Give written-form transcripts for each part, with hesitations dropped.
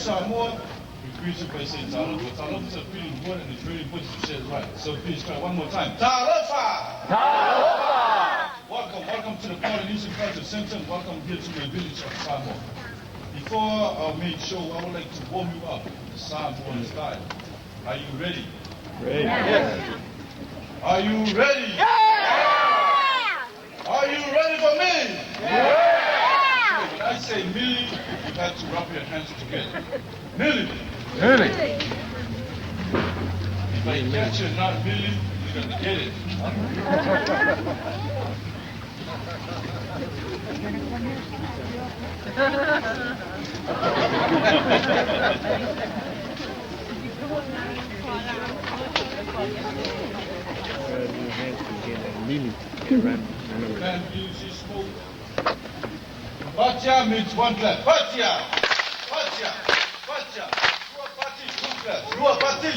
Samoa, we greet you by saying Talofa. Talofa is a pretty word and it's really important to say it right. So please try one more time. Talofa! Talofa! Welcome to the Polynesian Culture Center. Welcome here to my village of Samoa. Before our main show, I would like to warm you up with the Samoan style. Are you ready? Ready. Yes. Are you ready? Yeah! Are you ready for me? Yeah! When I say Millie, you have to rub your hands together. Millie. Millie. If I catch you not Millie, you're going to get it. Man, you see smoke. Batia means one clap. Batia! Batia! Batia! You are party, two claps. You are party!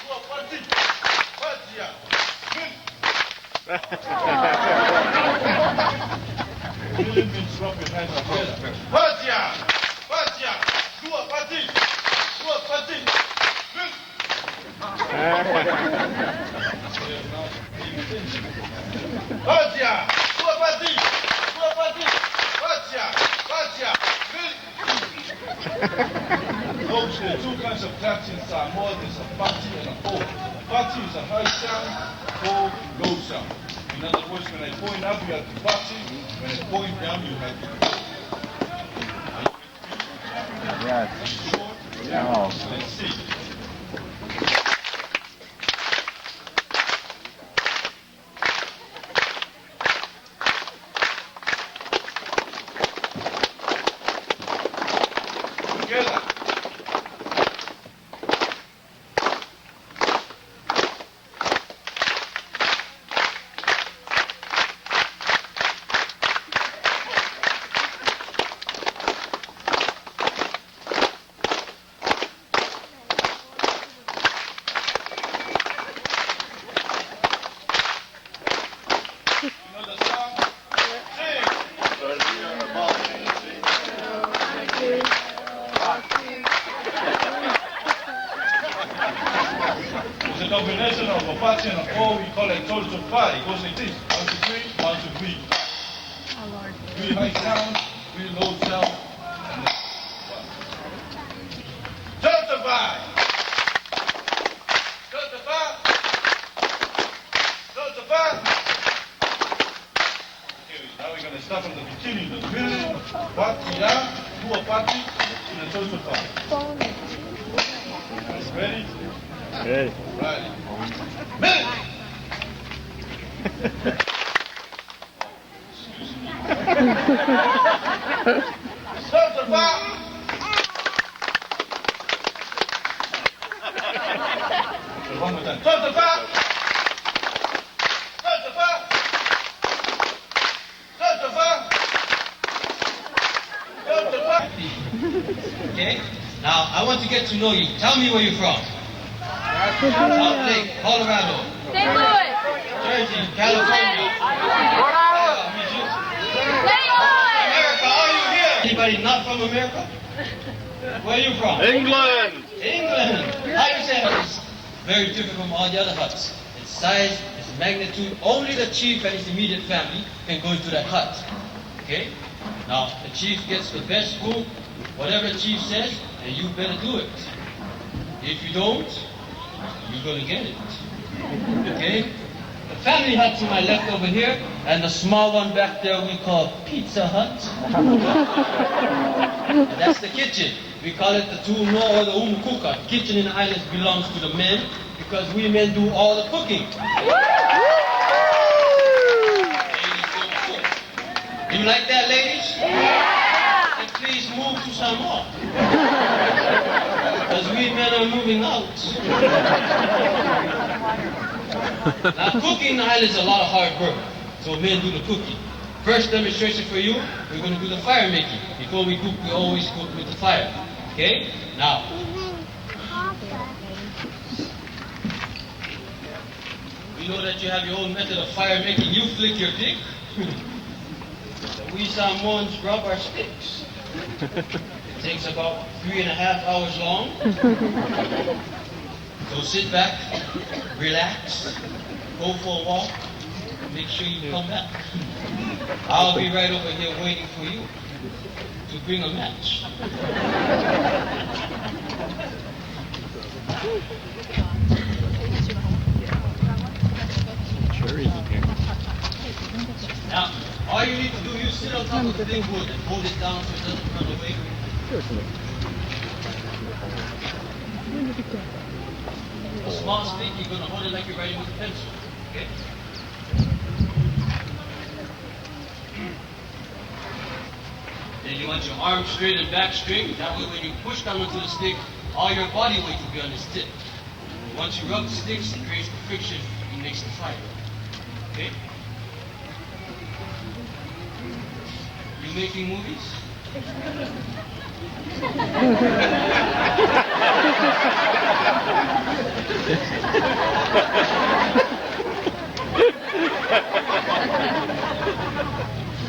You are party! Batia! Really means rub your hands together. Batia! Batia! You are party! You are party! Batia! You are party! You are party! Batia! Batia! Folks, there are two kinds of claps in Samoa. There's a bati and a po. Bati is a high sound, po, low sound. In other words, when I point up, you have the bati. When I point down, you have the po. Yes. Short? Yeah. Let's see. Together. You know the song? Sing! It's a combination of a bati and a po. We call it total party. It goes like this. 1, 2, 3, 1, 2, 3. Three high sound, three low sound. And then total party. Total party. Total party. Okay, now we're going to start from the beginning. The middle, party, do a party, and a total party. Ready? Ready. Right. Minute! Total party. One more time. Total party. Total party. Total party. Total party. Okay? Now, I want to get to know you. Tell me where you're from. Salt Lake, Colorado. St. Louis. Jersey, California. America, are you here? Anybody not from America? Where are you from? England. England. How you say it? Very different from all the other huts. Its size, its magnitude, only the chief and his immediate family can go into that hut. Okay? Now, the chief gets the best food, whatever the chief says, and you better do it. If you don't, you're gonna get it. Okay? The family hut to my left over here, and the small one back there we call Pizza Hut. And that's the kitchen. We call it the tuno or the umukuka. Kitchen in the islands belongs to the men because we men do all the cooking. Ladies don't cook. You like that, ladies? Yeah! And please move to Samoa. Because we men are moving out. Now, cooking in the island is a lot of hard work. So men do the cooking. First demonstration for you, we're going to do the fire making. Before we cook, we always cook with the fire. Okay? Now, we know that you have your own method of fire making. You flick your dick. We Samoans rub our sticks. Takes about 3.5 hours long. So sit back, relax, go for a walk, make sure you come back. I'll be right over here waiting for you to bring a match. Now, all you need to do, you sit on top of the big wood and hold it down so it doesn't run away. A small stick, you're going to hold it like you're writing with a pencil. Okay? Then you want your arms straight and back straight. That way when you push down onto the stick, all your body weight will be on this tip. Once you rub the sticks, it creates the friction and makes the fire. Okay? You making movies?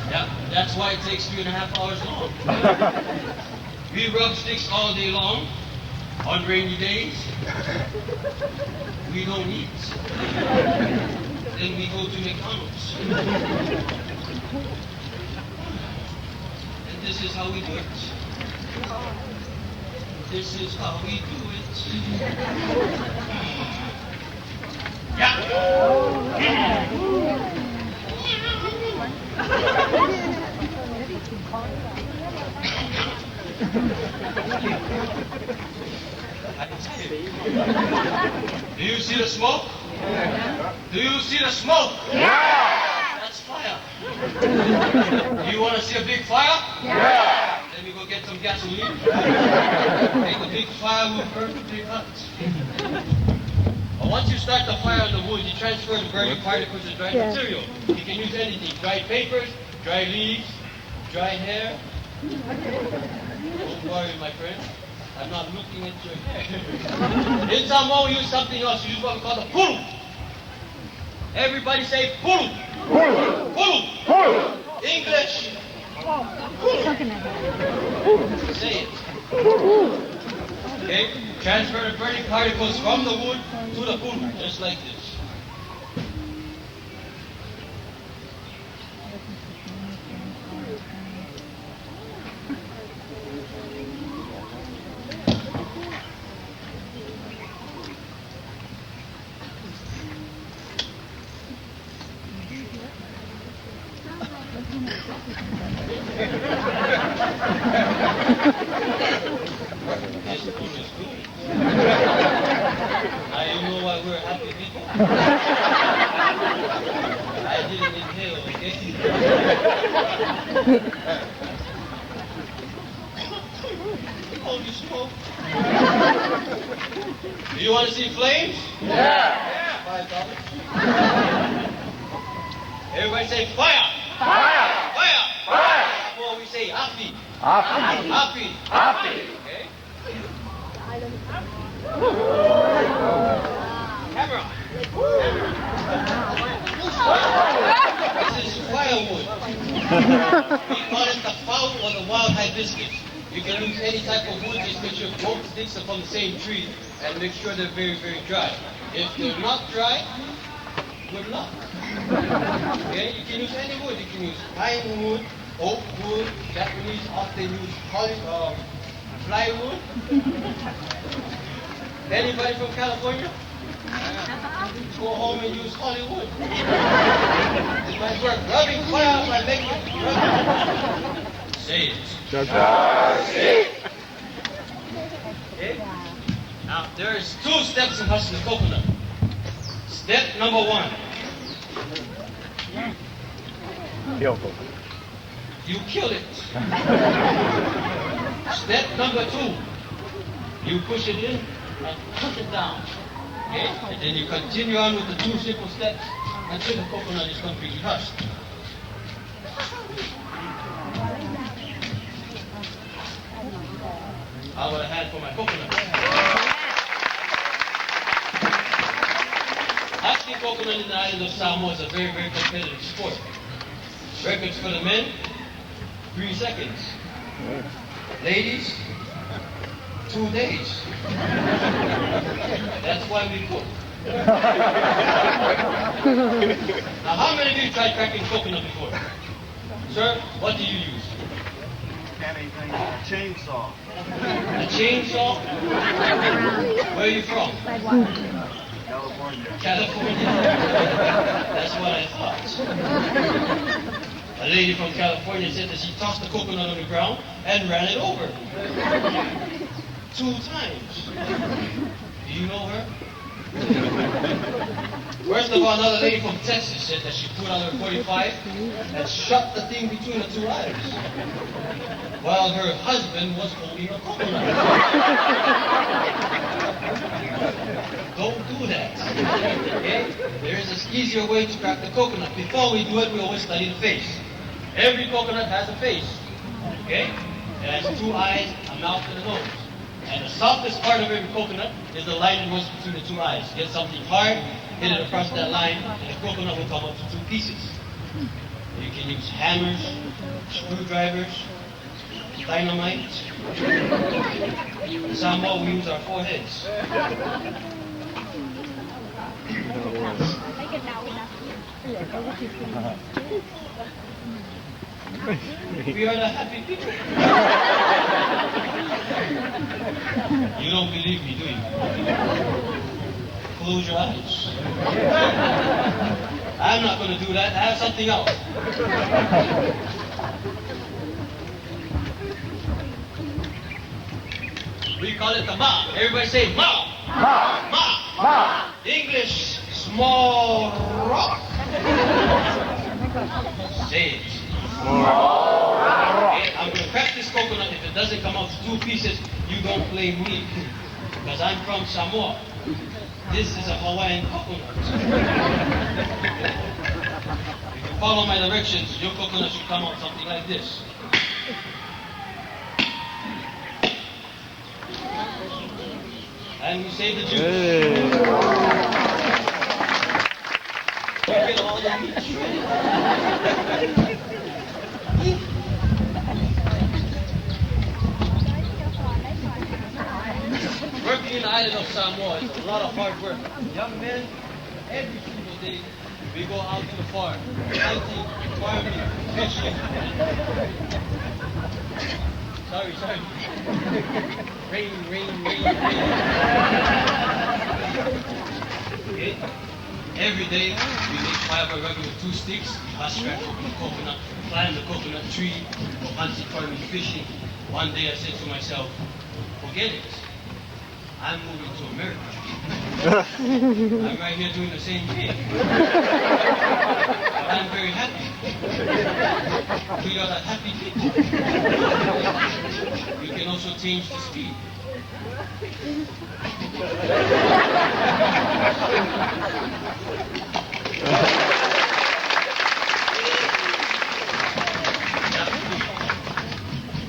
Yeah, that's why it takes 3.5 hours long. We rub sticks all day long. On rainy days, we don't eat. Then we go to McDonald's. And this is how we do it. This is how we do it. Yeah. Do you see the smoke? Do you see the smoke? Yeah! That's fire. Do you want to see a big fire? Yeah! Then we go get some gasoline. Make a big fire, we'll burn the big hut. But once you start the fire on the wood, you transfer the burning particles to dry material. You can use anything. Dry papers, dry leaves, dry hair. Don't worry, my friend. I'm not looking at your hair. In Samoa, we use something else. We use what we call the pulu. Everybody say pulu. Pulu. Pulu. Pulu. English. Pulu. Say it. Okay? Transfer the burning particles from the wood to the pulu, just like this. Now you know why we're happy people? I didn't inhale, okay? Oh, you smoke? Do you want to see flames? Yeah. $5. Everybody say fire! Fire! Fire! Fire! Well, we say happy. Happy. Happy. Happy. Okay? Camera. This is firewood. We call it the fountain or the wild hibiscus. You can use any type of wood, just make sure both sticks are from the same tree and make sure they're very, very dry. If they're not dry, good luck. Okay? You can use any wood. You can use pine wood, oak wood, Japanese often use plywood. Anybody from California? Go home and use Hollywood. It might work. Rubbing fire by making it rub. Say it. Okay? Now, there's 2 steps in hushing the coconut. Step number 1. You kill it. Step number 2. You push it in and push it down. Okay? And then you continue on with the 2 simple steps until the coconut is completely hushed. How about a hand for my coconut? Hushing coconut in the island of Samoa is a very, very competitive sport. Records for the men, 3 seconds. Ladies, 2 days. That's why we cook. Now, how many of you tried cracking coconut before? Sir, what do you use? Anything. A chainsaw. A chainsaw? Where are you from? California. California. That's what I thought. A lady from California said that she tossed the coconut on the ground and ran it over. 2 times. Do you know her? First of all, another lady from Texas said that she put out her 45 and shot the thing between the 2 eyes while her husband was holding a coconut. Don't do that. Okay? There is an easier way to crack the coconut. Before we do it, we always study the face. Every coconut has a face. Okay? It has 2 eyes, a mouth, and a nose. And the softest part of every coconut is the line that runs between the 2 eyes. Get something hard, hit it across that line, and the coconut will come up to 2 pieces. You can use hammers, screwdrivers, dynamite. In Samoa, we use our foreheads. We are the happy people. You don't believe me, do you? Close your eyes. I'm not going to do that. I have something else. We call it the ma. Everybody say ma. Ma. Ma. Ma. English, small rock. Say it. Okay, I'm going to crack this coconut. If it doesn't come out to 2 pieces, you don't blame me. Because I'm from Samoa. This is a Hawaiian coconut. If you follow my directions, your coconut should come out something like this. And you save the juice. You get all the meat shredded. Working in the island of Samoa is a lot of hard work. Young men, every single day, we go out to the farm, hunting, farming, fishing. Sorry. Rain. Okay? Every day, we make fiber rug with 2 sticks, husk wrap the coconut, climb the coconut tree, go hunting, farming, fishing. One day I said to myself, forget it. I'm moving to America. I'm right here doing the same thing. But I'm very happy. We are the happy people. You can also change the speed.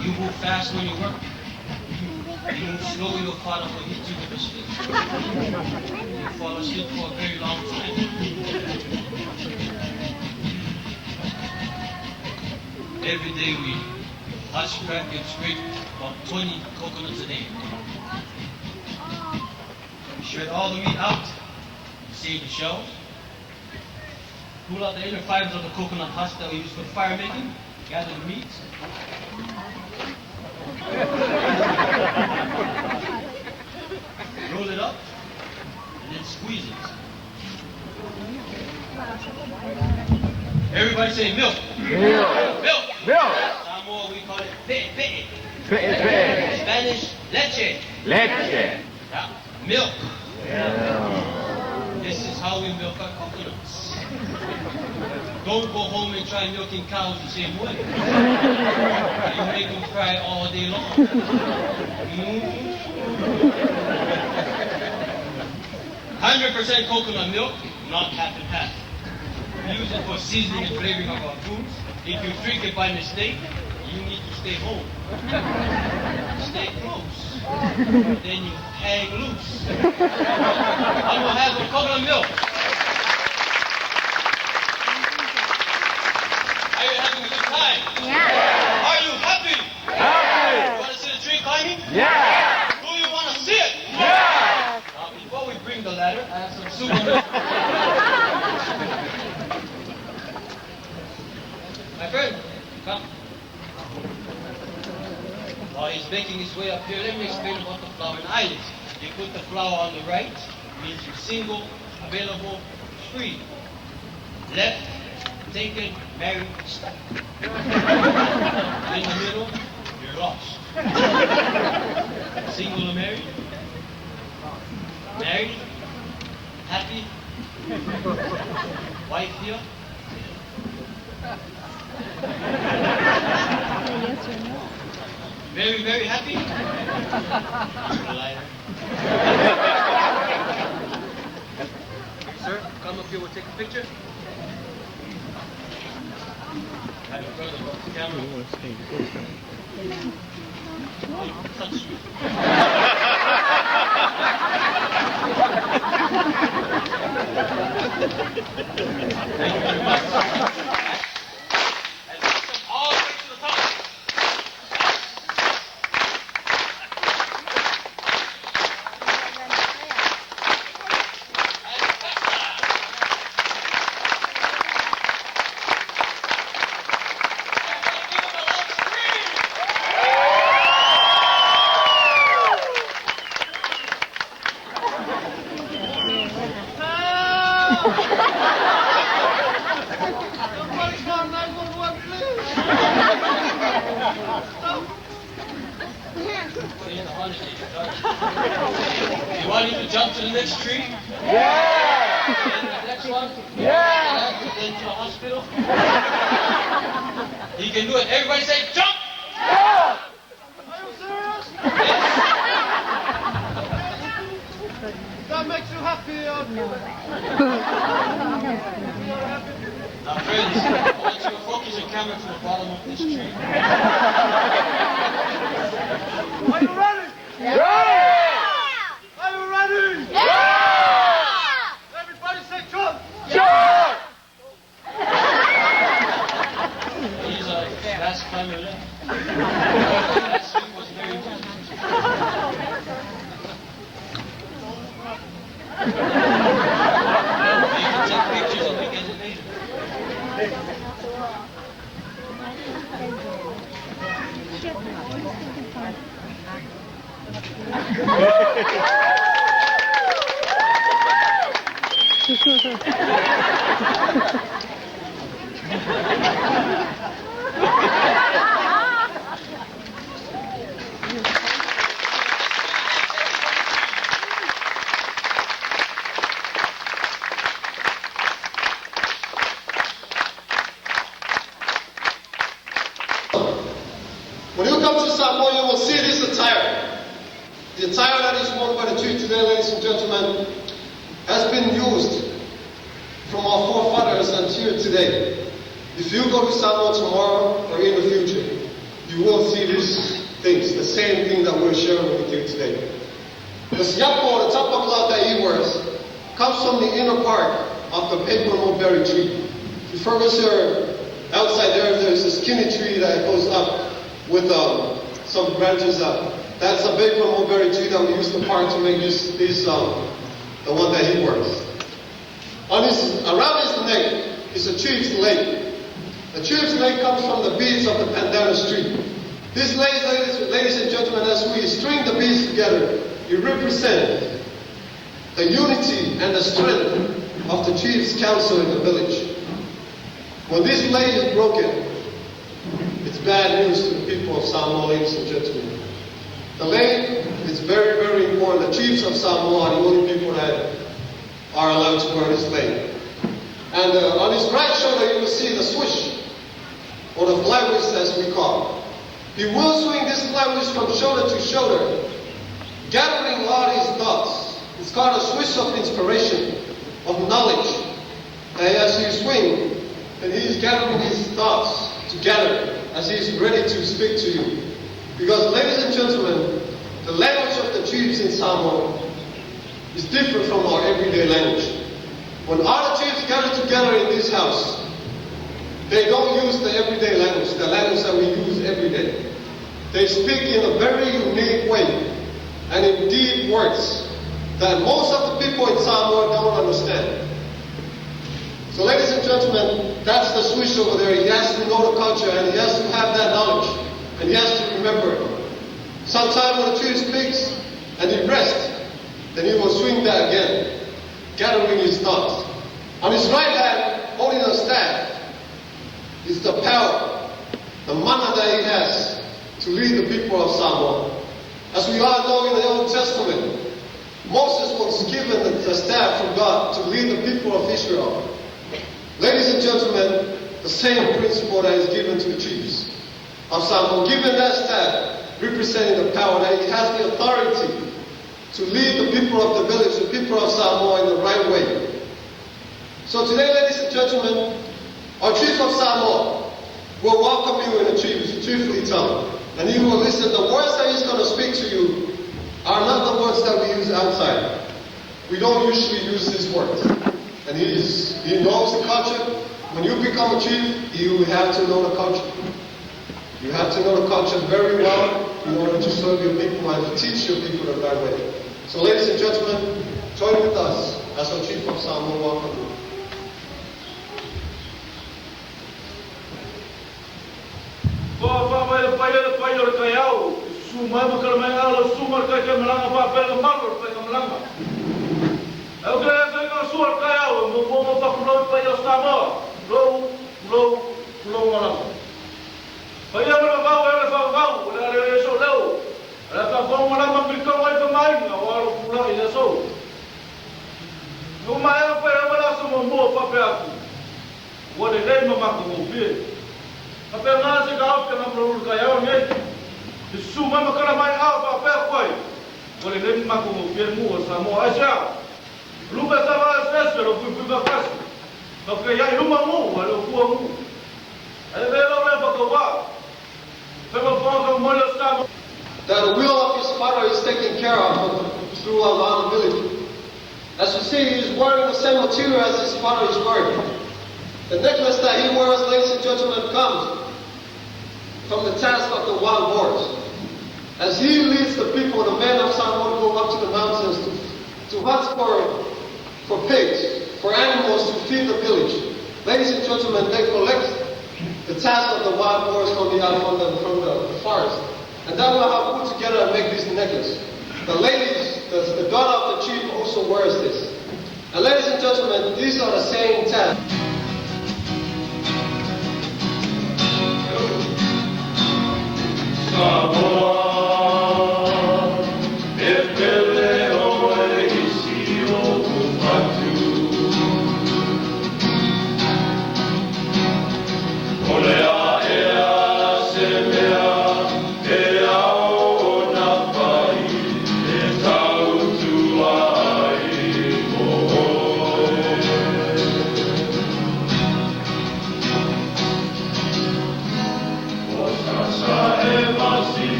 You move fast when you work. You move slow, your father will hit you with a stick. You fall asleep for a very long time. Every day we husk, crack, and scrape about 20 coconuts a day. We shred all the meat out, save the shells, pull out the inner fibers of the coconut husk that we use for fire making, gather the meat. Roll it up and then squeeze it. Everybody say milk. Milk. Samoa we call it pe'e. Spanish leche. Yeah. Milk. This is how we milk our coconuts. Don't go home and try milking cows the same way. You make them cry all day long. 100% coconut milk, not half and half. We use it for seasoning and flavoring of our foods. If you drink it by mistake, you need to stay home. Stay close. Then you hang loose. I'm going to have some coconut milk. Are you having a good time? Yeah. Are you happy? Happy. You want to see the tree climbing? Yeah. Who My friend, come. While he's making his way up here, let me explain about the flower in islands. You put the flower on the right, means you're single, available, free. Left, taken, married, stuck. In the middle, you're lost. Single or married? Married? Happy? Wife here? Yes or no? Very, very happy? Liar. Sir, come up here, we'll take a picture. Have your brother go to the camera. Touch you. Thank you very much. And lift them all the way to the top. You want him to jump to the next tree? Yeah! And the next one? Yeah! And then to the hospital? He can do it. Everybody say, jump! Yeah! Are you serious? Yes. That makes you happy. Now friends, I want you to focus your camera to the bottom of this tree. Are you ready? Yeah! Are you ready? Yeah! Everybody say jump. Jump! He's a fast climber left. Last week was very difficult. You can take pictures and we get it later. When you come to Samoa, you will see this attire. The attire that is worn by the chief today, ladies and gentlemen, has been used from our forefathers until today. If you go to Samoa tomorrow or in the future, you will see these things, the same thing that we're sharing with you today. The siapo, the tapa cloth that he wears, comes from the inner part of the paper mulberry tree. If you focus here, outside there's a skinny tree that goes up with some branches up. That's a big mulberry tree that we used to part to make this the one that he wears. Around his neck is a chief's leg. The chief's leg comes from the beads of the pandanus tree. These legs, ladies and gentlemen, as we string the beads together, it represents the unity and the strength of the chief's council in the village. When this leg is broken, it's bad news to the people of Samoa, ladies and gentlemen. The leg is very, very important. The chiefs of Samoa are the only people that are allowed to wear this leg. And on his right shoulder, you will see the swish, or the fly whisk as we call it. He will swing this fly whisk from shoulder to shoulder, gathering all his thoughts. It's called a swish of inspiration, of knowledge. And as you swing, and he's gathering his thoughts together as he's ready to speak to you. Because, ladies and gentlemen, the language of the chiefs in Samoa is different from our everyday language. When all the chiefs gather together in this house, they don't use the everyday language, the language that we use every day. They speak in a very unique way and in deep words. that most of the people in Samoa don't understand. So ladies and gentlemen, that's the Swiss over there. He has to know the culture and he has to have that knowledge. And he has to remember it. Sometime when the tree speaks and he rests, then he will swing that again, gathering his thoughts. On his right hand, holding a staff, is the power, the mana that he has to lead the people of Samoa. As we all know in the Old Testament, Moses was given the staff from God to lead the people of Israel. Ladies and gentlemen, the same principle that is given to the chiefs of Samoa, given that staff, representing the power, that he has the authority to lead the people of the village, the people of Samoa in the right way. So today, ladies and gentlemen, our chief of Samoa will welcome you in a chiefly tongue. And you will listen. The words that he's going to speak to you are not the words that we use outside. We don't usually use these words. And he knows the culture. When you become a chief, you have to know the culture. You have to know the culture very well in order to serve your people and to teach your people the right way. So ladies and gentlemen, join with us as our chief of Samoa welcome you. That the will of his father is taken care of throughout the village. As you see, he is wearing the same material as his father is wearing. The necklace that he wears, ladies and gentlemen, comes from the task of the wild boars. As he leads the people, the men of Samoa go up to the mountains to hunt for pigs, for animals to feed the village. Ladies and gentlemen, they collect the task of the wild boars from the forest. And that will have put together and make this necklace. The ladies, the daughter of the chief also wears this. And ladies and gentlemen, these are the same tasks.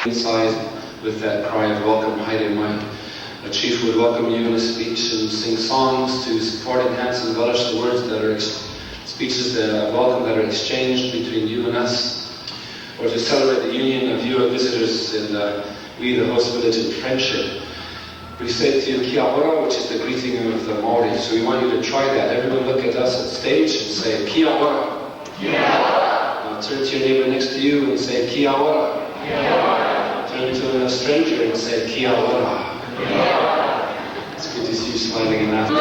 inside with that cry of welcome, Haere Mai. A chief would welcome you in a speech and sing songs to support, enhance, and embellish the words that are speeches of welcome that are exchanged between you and us, or to celebrate the union of you and visitors and we, the host village, in friendship. We say to you kia ora, which is the greeting of the Maori. So we want you to try that. Everyone look at us at stage and say kia ora. Kia ora. Now turn to your neighbor next to you and say kia ora. Kia ora. Turn to a stranger and say kia ora. Kia ora. It's good to see you smiling and laughing.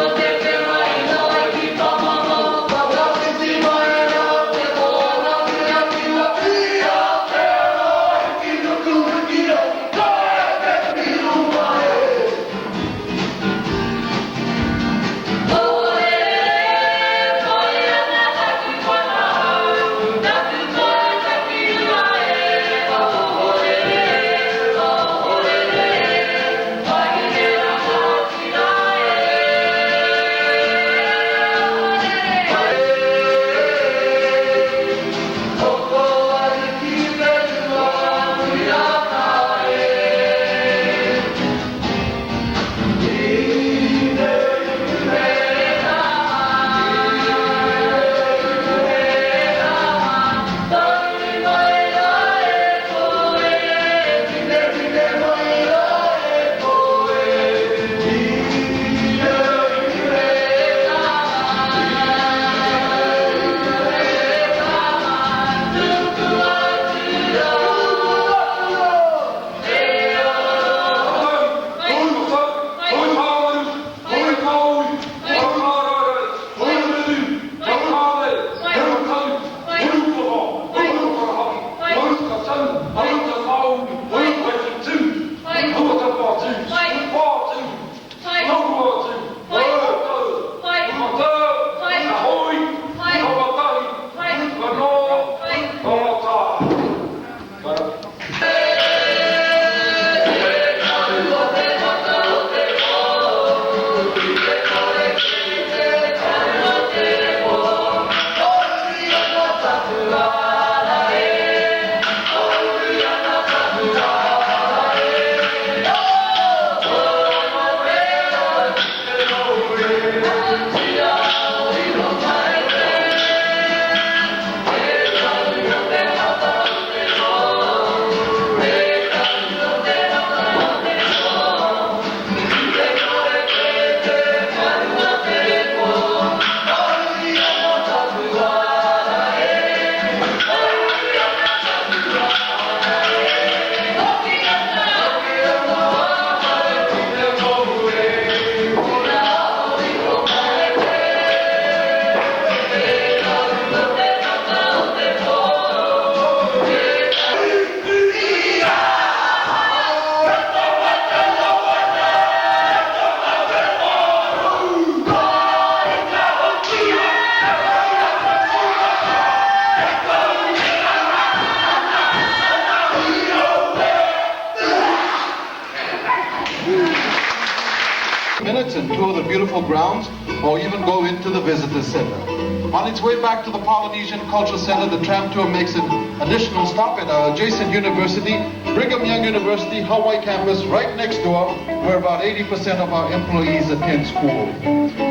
Minutes and tour the beautiful grounds, or even go into the visitor center. On its way back to the Polynesian Cultural Center, the tram tour makes an additional stop at our adjacent university, Brigham Young University, Hawaii campus, right next door, where about 80% of our employees attend school.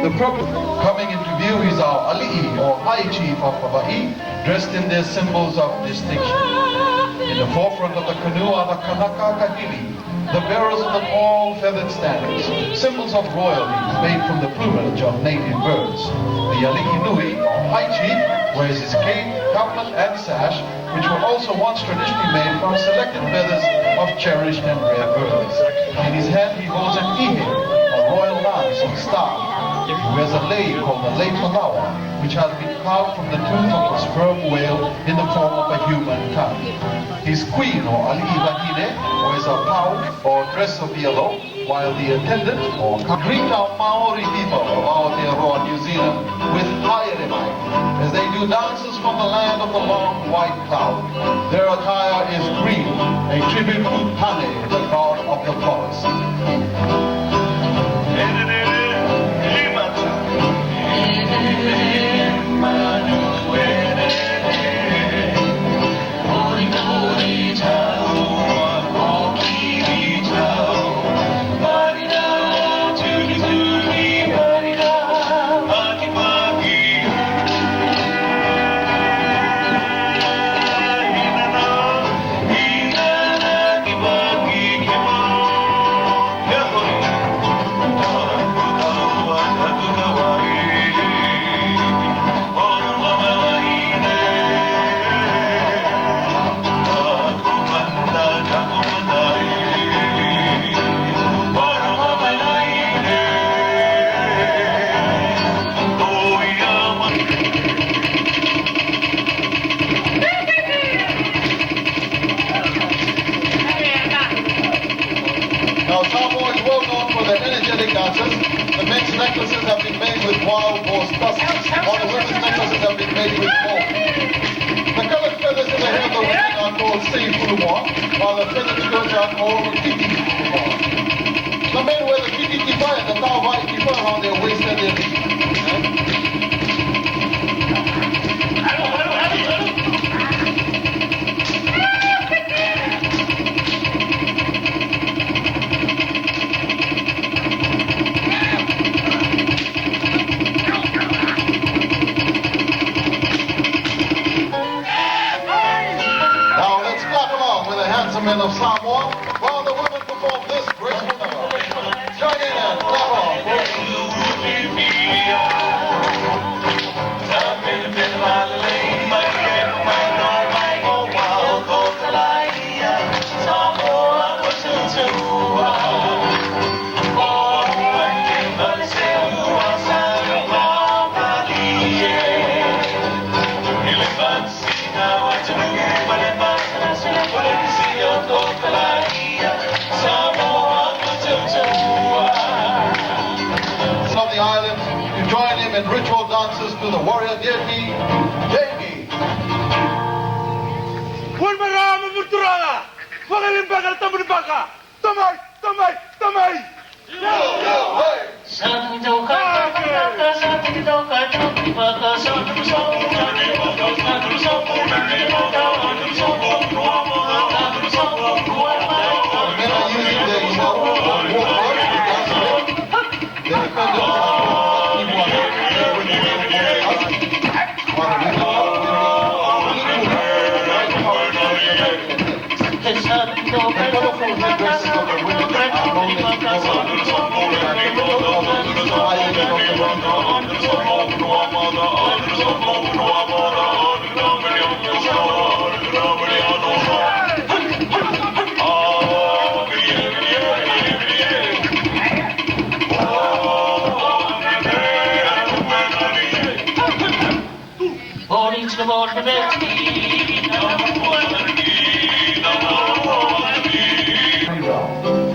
The purpose coming into view is our ali'i, or high chief of Hawaii, dressed in their symbols of distinction. In the forefront of the canoe are the kanaka kahili, the bearers of the tall feathered standards, symbols of royalty made from the plumage of native birds. The ali'i nui, or high chief, wears his cape, couplet, and sash, which were also once traditionally made from selected feathers of cherished and rare birds. In his hand he holds an ihe, a royal lance or staff. He wears a lei called a lei palawa, which has been carved from the tooth of a sperm whale in the form of a human tongue. His queen, or ali'i wahine, wears a pau, or dress of yellow, while the attendant, or greet our Maori people of Aotearoa, New Zealand, with haere mai, as they do dances from the land of the long white cloud. Their attire is green, a tribute to Hane, the god of the forest. All the women's necklaces have been made with gold. The colored feathers in the hair of the women are called seifulumwa, while the feathered skirts are called kititipulumwa. The men wear the kititipa and the tawai tipa around their waist and their feet. Men of Samoa, while the women perform this graceful number. Join in and clap on, folks. And ritual dances to the warrior deity, Devi. Pulmarama Muturana! Wagalimbaga Tamuribaka! Tamai! Tamai! Tamai! Yo! Yo! Hey!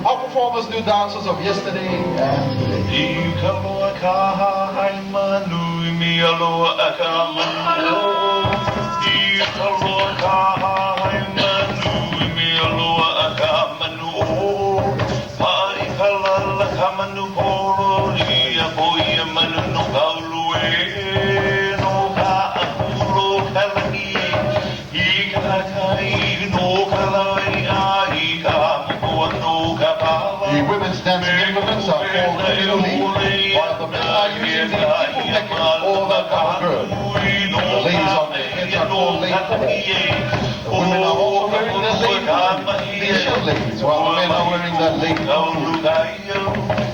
Our performers do dances of yesterday and today. The women's dancing implements are called kiloli, while the men are using the people necklace or the cover girl. The ladies on their heads are called leiko. The women are also wearing their leiko, the shell ladies, while the men are wearing their leiko.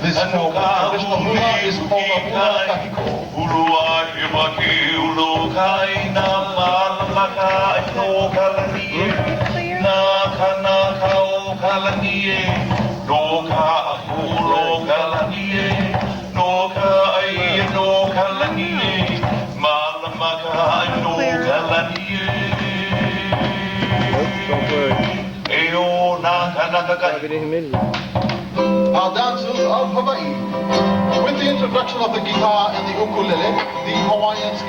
This form of traditional hula is called a hula kahiko. Our dancers of Hawaii. With the introduction of the guitar and the ukulele, the Hawaiians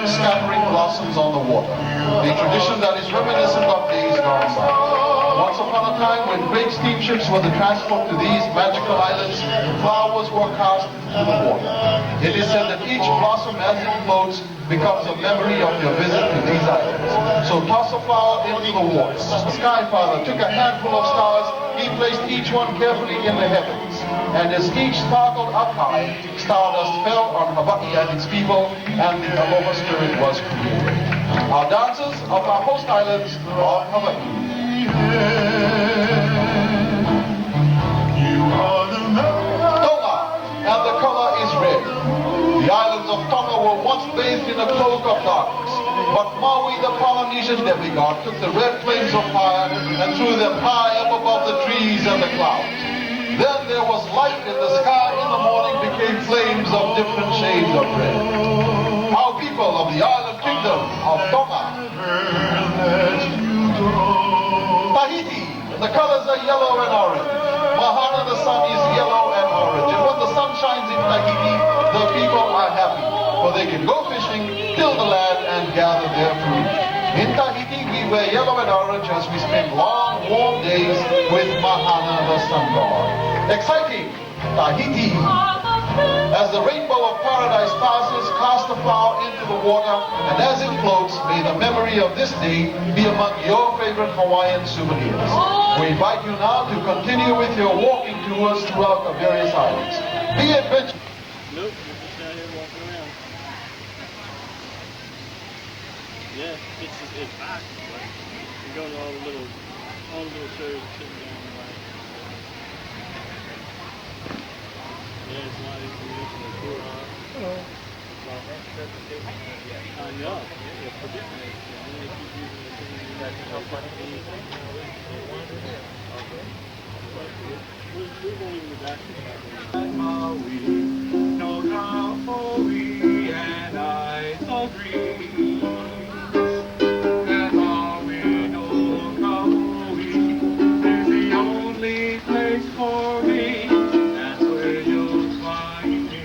Scattering blossoms on the water, a tradition that is reminiscent of days gone by. Once upon a time, when great steamships were to transport to these magical islands, flowers were cast into the water. It is said that each blossom as it floats becomes a memory of your visit to these islands. So toss a flower into the water. The Sky Father took a handful of stars, he placed each one carefully in the heavens. And as each sparkled up high, stardust fell on Hawaii and its people, and the aloha spirit was created. Our dancers of our host islands of Hawaii. Tonga, and the color is red. The islands of Tonga were once bathed in a cloak of darkness, but Maui, the Polynesian demigod, took the red flames of fire and threw them high up above the trees and the clouds. Then there was light in the sky in the morning, became flames of different shades of red. Our people of the island kingdom of Tonga. Tahiti, the colors are yellow and orange. Mahana, the sun is yellow and orange. And when the sun shines in Tahiti, the people are happy, for they can go fishing, till the land, and gather their food. In Tahiti, we wear yellow and orange as we spend long, warm days with Mahana, the sun god. Exciting! Tahiti. As the rainbow of paradise passes, cast a flower into the water, and as it floats, may the memory of this day be among your favorite Hawaiian souvenirs. We invite you now to continue with your walking tours throughout the various islands. Be adventurous. Nope, we're just out here walking around. Yeah, it's hot, but we're going to all the little shows sitting down the way. Yeah, it's not easy to use the tour, huh? Oh. I know, yeah, predicting it. And then they keep using the thing that help us see. We're going to be back to Maui, no Maui, and I so green. And Maui, no Maui, is the only place for me. That's where you'll find me.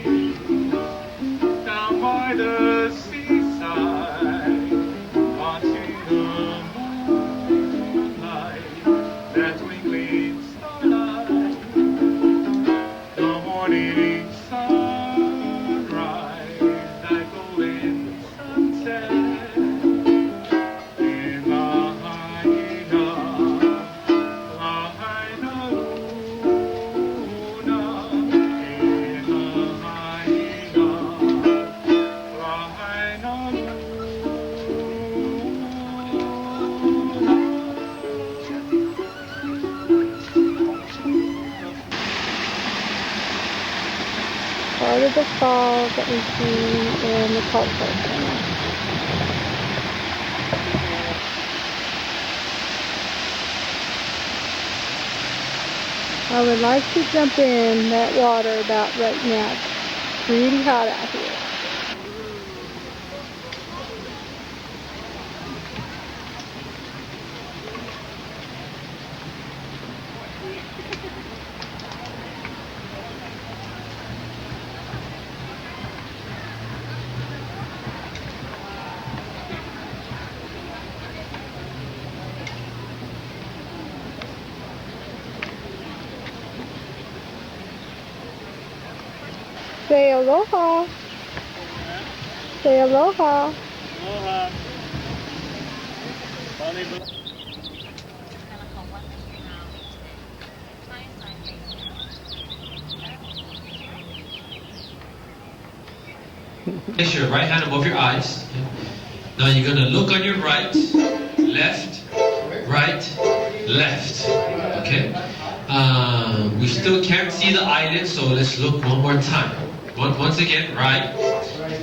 Down by the seaside, watching the moonlight, that twinkling starlight, the morning sunrise, that golden sunset, in Lahaina, Lahaina, Luna, in Lahaina, Lahaina, Luna. Part of the falls that we see in the cultural center. I would like to jump in that water about right now. It's pretty hot out here. Say aloha. Say aloha. Aloha. Place your right hand above your eyes. Now you're going to look on your right, left, left. Okay? We still can't see the eyelid, so let's look one more time. Once again, right,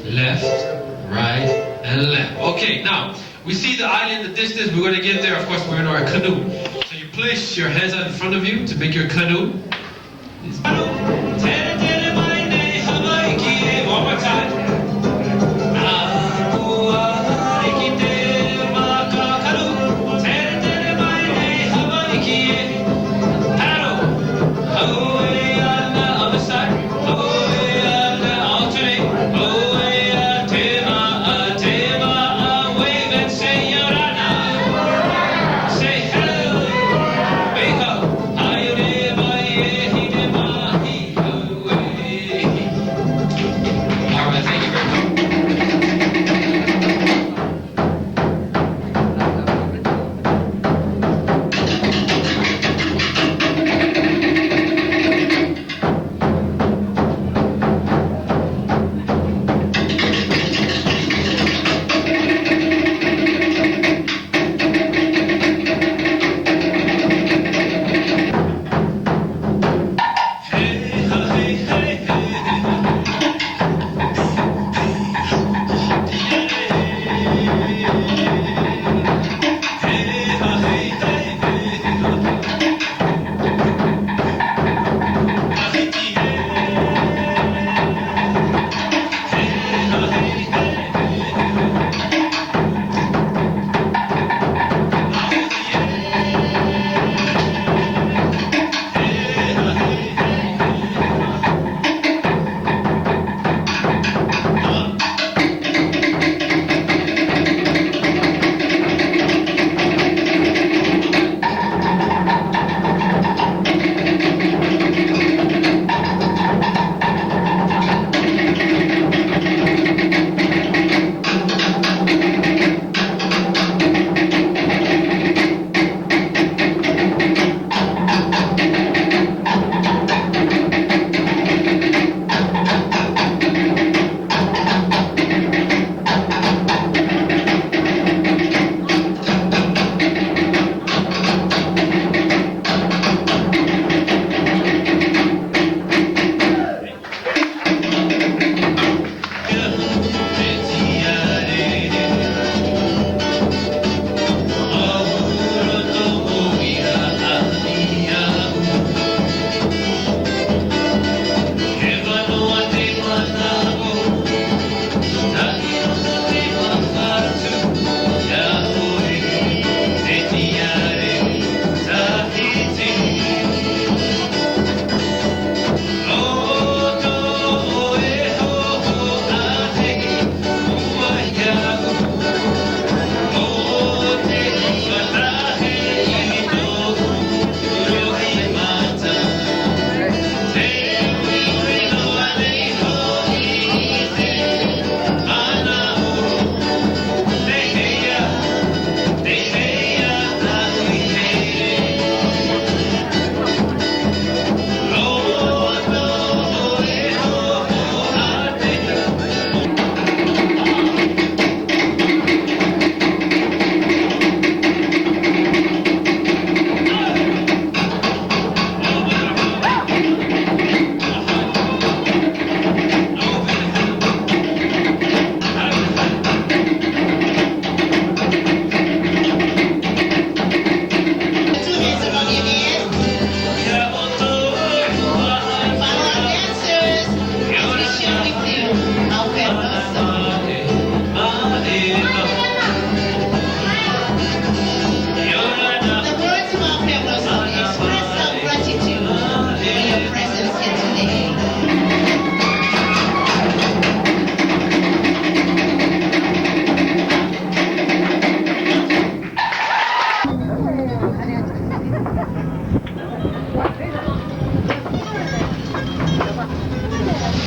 left, and left. Okay, now, we see the island in the distance. We're going to get there. Of course, we're in our canoe. So you place your hands out in front of you to make your canoe. One more time.